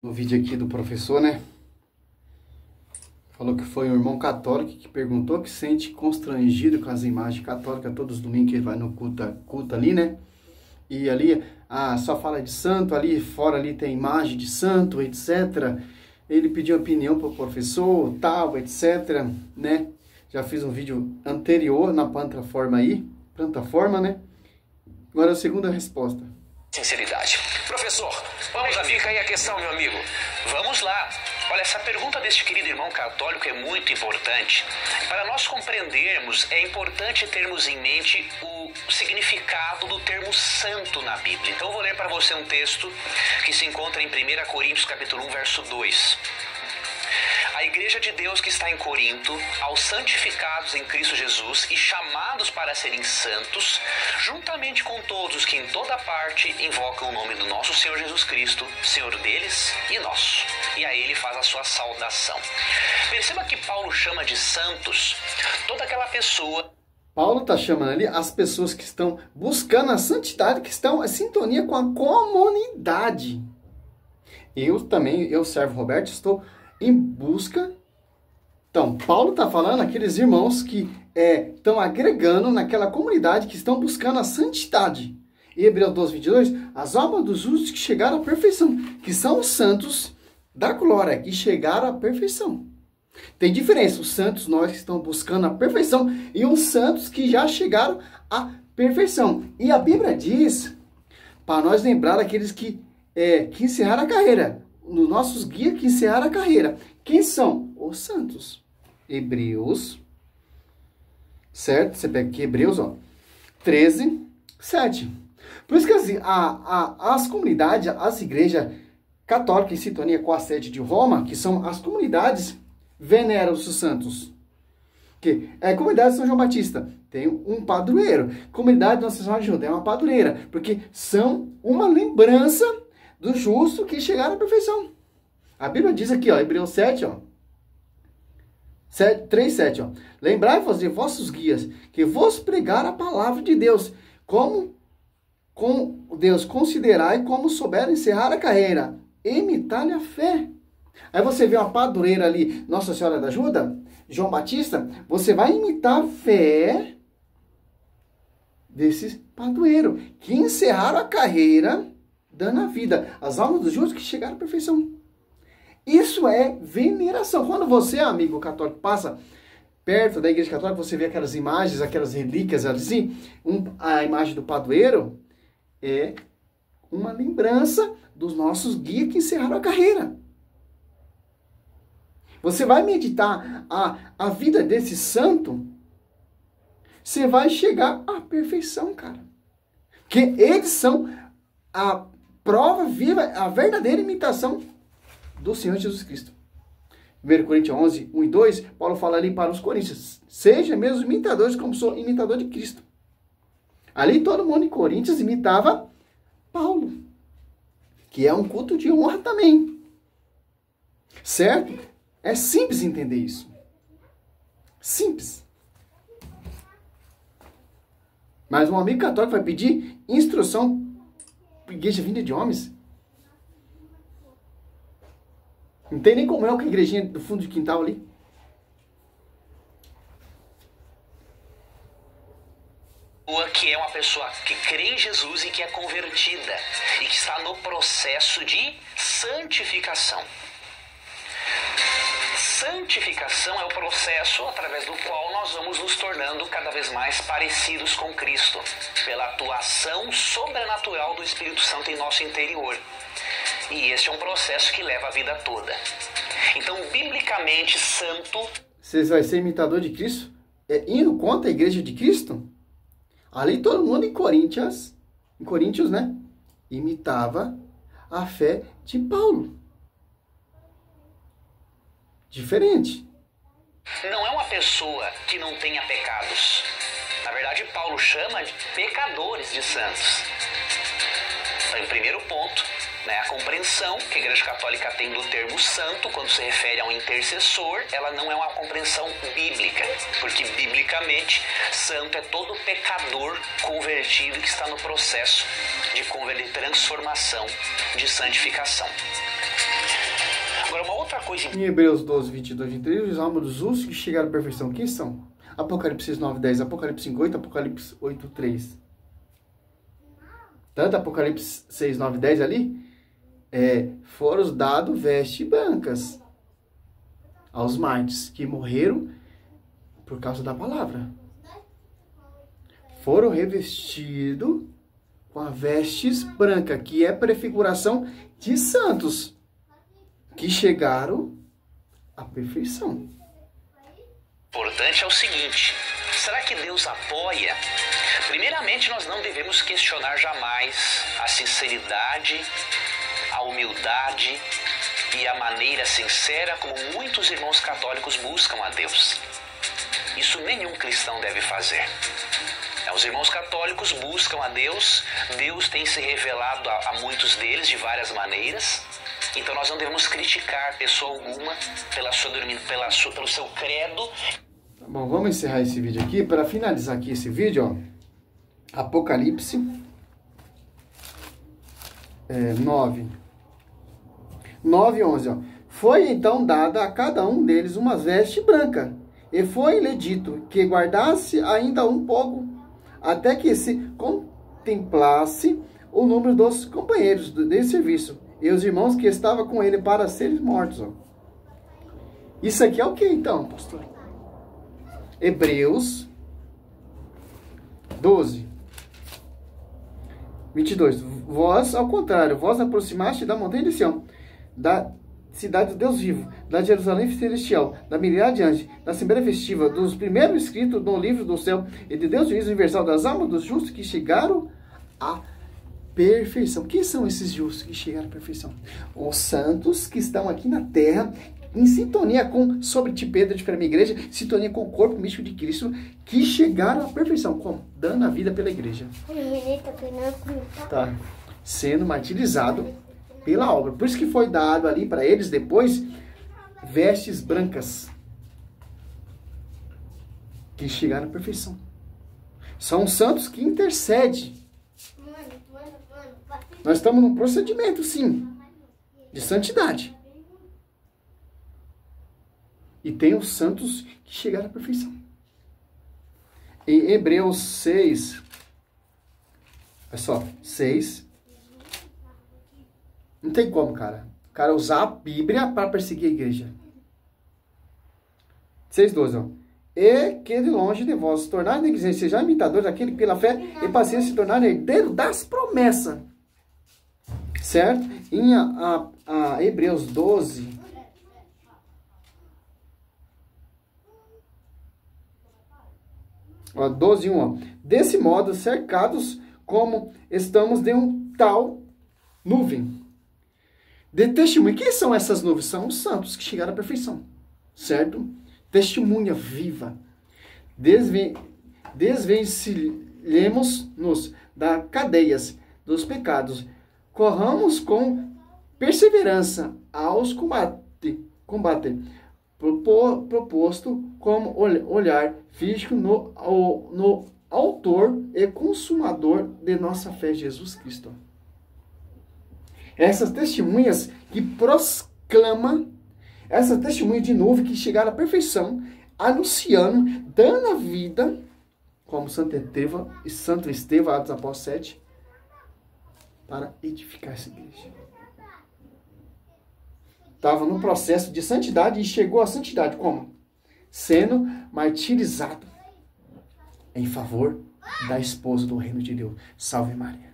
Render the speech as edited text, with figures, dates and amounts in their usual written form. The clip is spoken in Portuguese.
O vídeo aqui do professor, né? Falou que foi um irmão católico que perguntou que se sente constrangido com as imagens católicas todos os domingos que ele vai no culto ali, né? E ali, só fala de santo, ali fora ali tem imagem de santo, etc. Ele pediu opinião para o professor, tal, etc, né? Já fiz um vídeo anterior na plataforma aí, né? Agora a segunda resposta. Sinceridade. Professor, vamos lá, fica aí a questão, meu amigo. Vamos lá. Olha, essa pergunta deste querido irmão católico é muito importante. Para nós compreendermos, é importante termos em mente o significado do termo santo na Bíblia. Então eu vou ler para você um texto que se encontra em 1 Coríntios capítulo 1, verso 2. A igreja de Deus que está em Corinto, aos santificados em Cristo Jesus e chamados para serem santos, juntamente com todos que em toda parte invocam o nome do nosso Senhor Jesus Cristo, Senhor deles e nosso. E a ele faz a sua saudação. Perceba que Paulo chama de santos toda aquela pessoa... Paulo está chamando ali as pessoas que estão buscando a santidade, que estão em sintonia com a comunidade. Eu, servo Roberto, estou em busca. Então, Paulo está falando aqueles irmãos que estão agregando naquela comunidade, que estão buscando a santidade. Em Hebreus 12, 22, as obras dos justos que chegaram à perfeição, que são os santos da glória, que chegaram à perfeição. Tem diferença, os santos nós que estão buscando a perfeição e os santos que já chegaram à perfeição. E a Bíblia diz, para nós lembrar aqueles que encerraram a carreira, nos nossos guias que encerraram a carreira. Quem são? Os santos. Hebreus, certo? Você pega aqui Hebreus, 13, 7. Por isso que as comunidades, as igrejas católicas em sintonia com a sede de Roma, que são as comunidades, veneram os santos. Comunidade de São João Batista tem um padroeiro. Comunidade de Nossa Senhora de Ajuda é uma padroeira. Porque são uma lembrança do justo que chegaram à perfeição. A Bíblia diz aqui, Hebreus 7, 3, 7, lembrai-vos de vossos guias, que vos pregaram a palavra de Deus, como Deus considerai como souberam encerrar a carreira, imitai a fé. Aí você vê uma padroeira ali, Nossa Senhora da Ajuda, João Batista, você vai imitar a fé desses padroeiros, que encerraram a carreira dando a vida, as almas dos justos que chegaram à perfeição. Isso é veneração. Quando você, amigo católico, passa perto da igreja católica, você vê aquelas imagens, aquelas relíquias assim, a imagem do padroeiro é uma lembrança dos nossos guias que encerraram a carreira. Você vai meditar a vida desse santo, você vai chegar à perfeição, cara. Porque eles são a prova viva, a verdadeira imitação do Senhor Jesus Cristo. 1 Coríntios 11, 1 e 2, Paulo fala ali para os coríntios, sejam meus imitadores como sou imitador de Cristo. Ali todo mundo em Coríntios imitava Paulo, que é um culto de honra também. Certo? É simples entender isso. Simples. Mas um amigo católico vai pedir instrução para igreja vinda de homens. Não tem nem como é que a igrejinha do fundo de quintal ali. Que é uma pessoa que crê em Jesus e que é convertida e que está no processo de santificação. Santificação é o processo através do qual nós vamos nos tornando cada vez mais parecidos com Cristo, pela atuação sobrenatural do Espírito Santo em nosso interior. E esse é um processo que leva a vida toda. Então, biblicamente, santo... Você vai ser imitador de Cristo? Indo contra a igreja de Cristo? Ali todo mundo em Coríntios, né? Imitava a fé de Paulo. Diferente. Não é uma pessoa que não tenha pecados. Na verdade, Paulo chama de pecadores de santos. Então, em primeiro ponto, a compreensão que a Igreja Católica tem do termo santo, quando se refere a um intercessor, ela não é uma compreensão bíblica, porque biblicamente, santo é todo pecador convertido que está no processo de transformação, de santificação. coisa Em Hebreus 12, 22, 23, os almos dos justos que chegaram à perfeição, quem são? Apocalipse 9, 10, Apocalipse 5, 8, Apocalipse 8, 3. Tanto Apocalipse 6, 9, 10 ali, foram dados vestes brancas aos mártires que morreram por causa da palavra. Foram revestidos com a vestes branca, que é prefiguração de santos que chegaram à perfeição. importante é o seguinte: será que Deus apoia? Primeiramente, nós não devemos questionar jamais a sinceridade, a humildade e a maneira sincera como muitos irmãos católicos buscam a Deus. Isso nenhum cristão deve fazer. Os irmãos católicos buscam a Deus, Deus tem se revelado a muitos deles de várias maneiras, então nós não devemos criticar pessoa alguma pelo seu credo. Bom, vamos encerrar esse vídeo aqui. Para finalizar aqui esse vídeo, ó, Apocalipse 9 e 11, ó. Foi então dada a cada um deles uma veste branca, e foi-lhe dito que guardasse ainda um pouco, até que se contemplasse o número dos companheiros de serviço e os irmãos que estavam com ele para serem mortos. Ó. Isso aqui é o que então, pastor? Hebreus 12, 22. Vós, ao contrário, vós aproximaste da montanha de Sião, da cidade do Deus vivo, da Jerusalém celestial, da miríade de anjos, da Assembleia Festiva, dos primeiros escritos no livro do céu e de Deus juízo universal, das almas dos justos que chegaram à perfeição. Quem são esses justos que chegaram à perfeição? Os santos que estão aqui na terra, em sintonia com, sobre ti, Pedro, de primeira igreja, sintonia com o corpo místico de Cristo, que chegaram à perfeição. Como? Dando a vida pela igreja. Tá. Sendo martirizado pela obra. Por isso que foi dado ali para eles depois vestes brancas. Que chegaram à perfeição. São os santos que intercedem. Nós estamos num procedimento, sim, de santidade. E tem os santos que chegaram à perfeição. Em Hebreus 6, olha só, 6. Não tem como, cara. O cara usar a Bíblia para perseguir a igreja. 6:12, ó. E que de longe de vós se tornar negligente, seja imitador daquele que pela fé e paciência se tornar herdeiro das promessas. Certo? Em Hebreus 12, ó, 12:1, ó. Desse modo, cercados como estamos de um tal nuvem de testemunha. Quem são essas nuvens? São os santos que chegaram à perfeição. Certo? Testemunha viva. Desvencilhemos-nos das cadeias dos pecados. Corramos com perseverança aos combater proposto como olhar físico no autor e consumador de nossa fé, Jesus Cristo. Essas testemunhas que proclamam, essas testemunhas de novo que chegaram à perfeição, anunciando, dando a vida, como Santo Estevão, Atos Apóstolos 7, para edificar essa igreja. Estava no processo de santidade e chegou à santidade como? Sendo martirizado em favor da esposa do reino de Deus. Salve Maria.